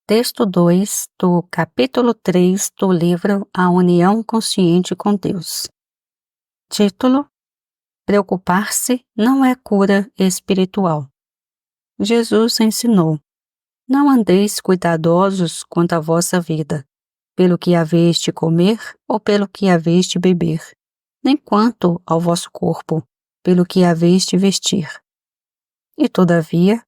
Texto 2 do capítulo 3 do livro A União Consciente com Deus. Título: Preocupar-se não é cura espiritual. Jesus ensinou: Não andeis cuidadosos quanto à vossa vida, pelo que haveis de comer ou pelo que haveis de beber, nem quanto ao vosso corpo, pelo que haveis de vestir. E todavia,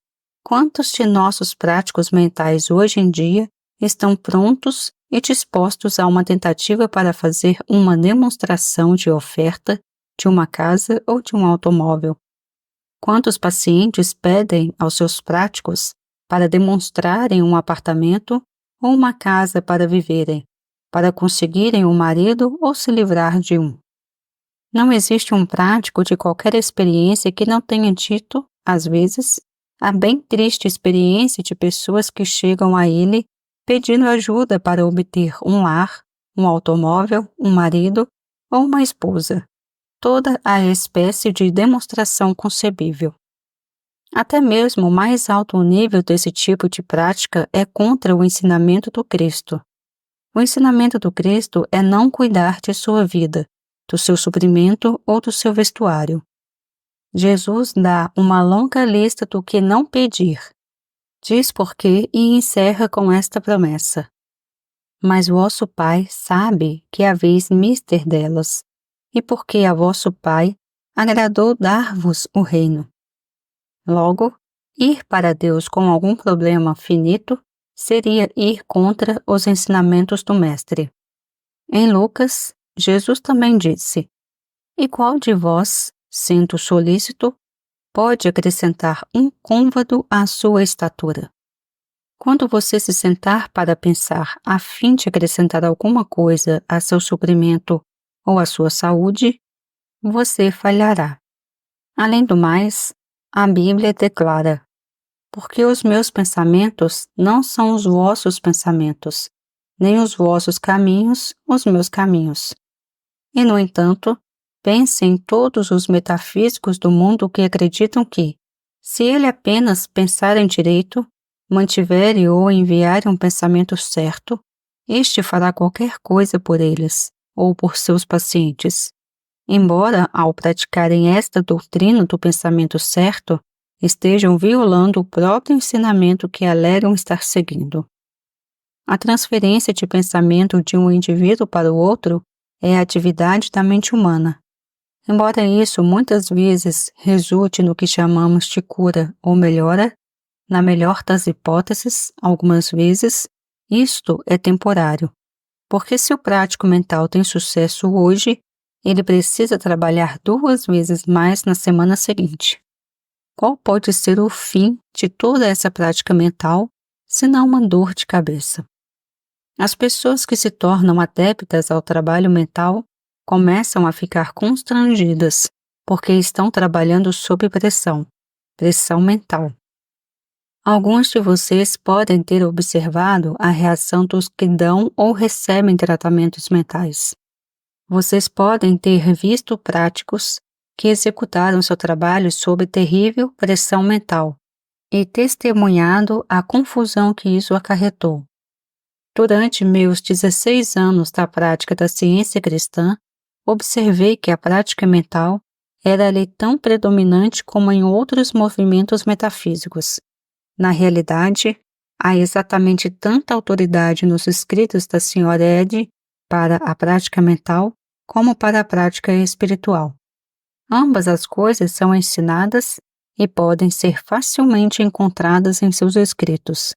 quantos de nossos práticos mentais hoje em dia estão prontos e dispostos a uma tentativa para fazer uma demonstração de oferta de uma casa ou de um automóvel? Quantos pacientes pedem aos seus práticos para demonstrarem um apartamento ou uma casa para viverem, para conseguirem um marido ou se livrar de um? Não existe um prático de qualquer experiência que não tenha dito, às vezes, a bem triste experiência de pessoas que chegam a ele pedindo ajuda para obter um lar, um automóvel, um marido ou uma esposa. Toda a espécie de demonstração concebível. Até mesmo o mais alto nível desse tipo de prática é contra o ensinamento do Cristo. O ensinamento do Cristo é não cuidar de sua vida, do seu suprimento ou do seu vestuário. Jesus dá uma longa lista do que não pedir. Diz por quê e encerra com esta promessa: Mas vosso Pai sabe que haveis mister delas, e porque a vosso Pai agradou dar-vos o reino. Logo, ir para Deus com algum problema finito seria ir contra os ensinamentos do Mestre. Em Lucas, Jesus também disse: E qual de vós, sendo solícito, pode acrescentar um côvado à sua estatura? Quando você se sentar para pensar a fim de acrescentar alguma coisa a seu suprimento ou à sua saúde, você falhará. Além do mais, a Bíblia declara: Porque os meus pensamentos não são os vossos pensamentos, nem os vossos caminhos os meus caminhos. E, no entanto, pense em todos os metafísicos do mundo que acreditam que, se ele apenas pensar em direito, mantiver ou enviar um pensamento certo, este fará qualquer coisa por eles, ou por seus pacientes. Embora, ao praticarem esta doutrina do pensamento certo, estejam violando o próprio ensinamento que alegam estar seguindo. A transferência de pensamento de um indivíduo para o outro é a atividade da mente humana. Embora isso muitas vezes resulte no que chamamos de cura ou melhora, na melhor das hipóteses, algumas vezes, isto é temporário, porque se o prático mental tem sucesso hoje, ele precisa trabalhar 2 vezes mais na semana seguinte. Qual pode ser o fim de toda essa prática mental, senão uma dor de cabeça? As pessoas que se tornam adeptas ao trabalho mental começam a ficar constrangidas, porque estão trabalhando sob pressão mental. Alguns de vocês podem ter observado a reação dos que dão ou recebem tratamentos mentais. Vocês podem ter visto práticos que executaram seu trabalho sob terrível pressão mental e testemunhado a confusão que isso acarretou. Durante meus 16 anos da prática da ciência cristã, observei que a prática mental era ali tão predominante como em outros movimentos metafísicos. Na realidade, há exatamente tanta autoridade nos escritos da Sra. Ed para a prática mental como para a prática espiritual. Ambas as coisas são ensinadas e podem ser facilmente encontradas em seus escritos.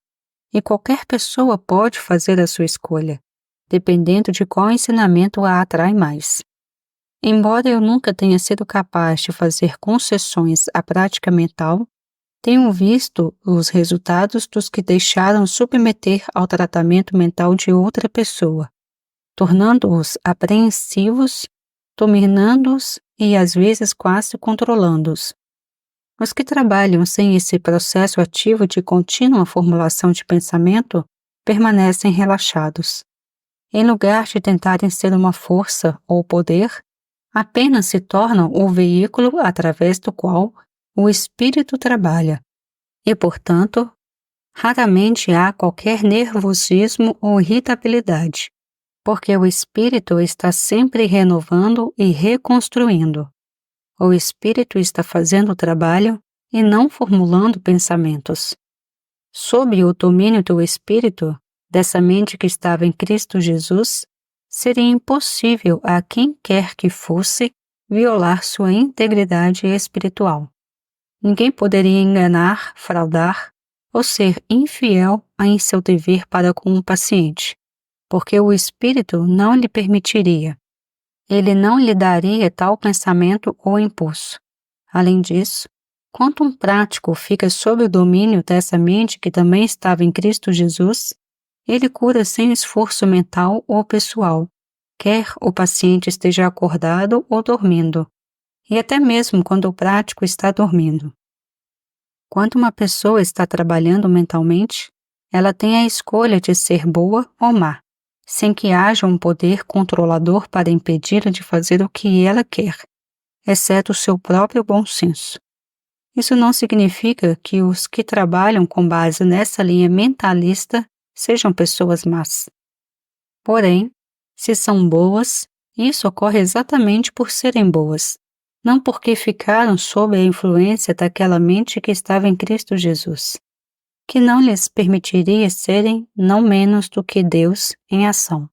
E qualquer pessoa pode fazer a sua escolha, dependendo de qual ensinamento a atrai mais. Embora eu nunca tenha sido capaz de fazer concessões à prática mental, tenho visto os resultados dos que deixaram submeter ao tratamento mental de outra pessoa, tornando-os apreensivos, dominando-os e às vezes quase controlando-os. Os que trabalham sem esse processo ativo de contínua formulação de pensamento permanecem relaxados. Em lugar de tentarem ser uma força ou poder, apenas se tornam o veículo através do qual o espírito trabalha e, portanto, Raramente há qualquer nervosismo ou irritabilidade, porque o espírito está sempre renovando e reconstruindo. O espírito está fazendo o trabalho e não formulando pensamentos. Sob o domínio do espírito, dessa mente que estava em Cristo Jesus, seria impossível a quem quer que fosse violar sua integridade espiritual. Ninguém poderia enganar, fraudar ou ser infiel em seu dever para com o paciente, porque o espírito não lhe permitiria. Ele não lhe daria tal pensamento ou impulso. Além disso, quando um prático fica sob o domínio dessa mente que também estava em Cristo Jesus, ele cura sem esforço mental ou pessoal, quer o paciente esteja acordado ou dormindo, e até mesmo quando o prático está dormindo. Quando uma pessoa está trabalhando mentalmente, ela tem a escolha de ser boa ou má, sem que haja um poder controlador para impedi-la de fazer o que ela quer, exceto o seu próprio bom senso. Isso não significa que os que trabalham com base nessa linha mentalista sejam pessoas más. Porém, se são boas, isso ocorre exatamente por serem boas, não porque ficaram sob a influência daquela mente que estava em Cristo Jesus, que não lhes permitiria serem não menos do que Deus em ação.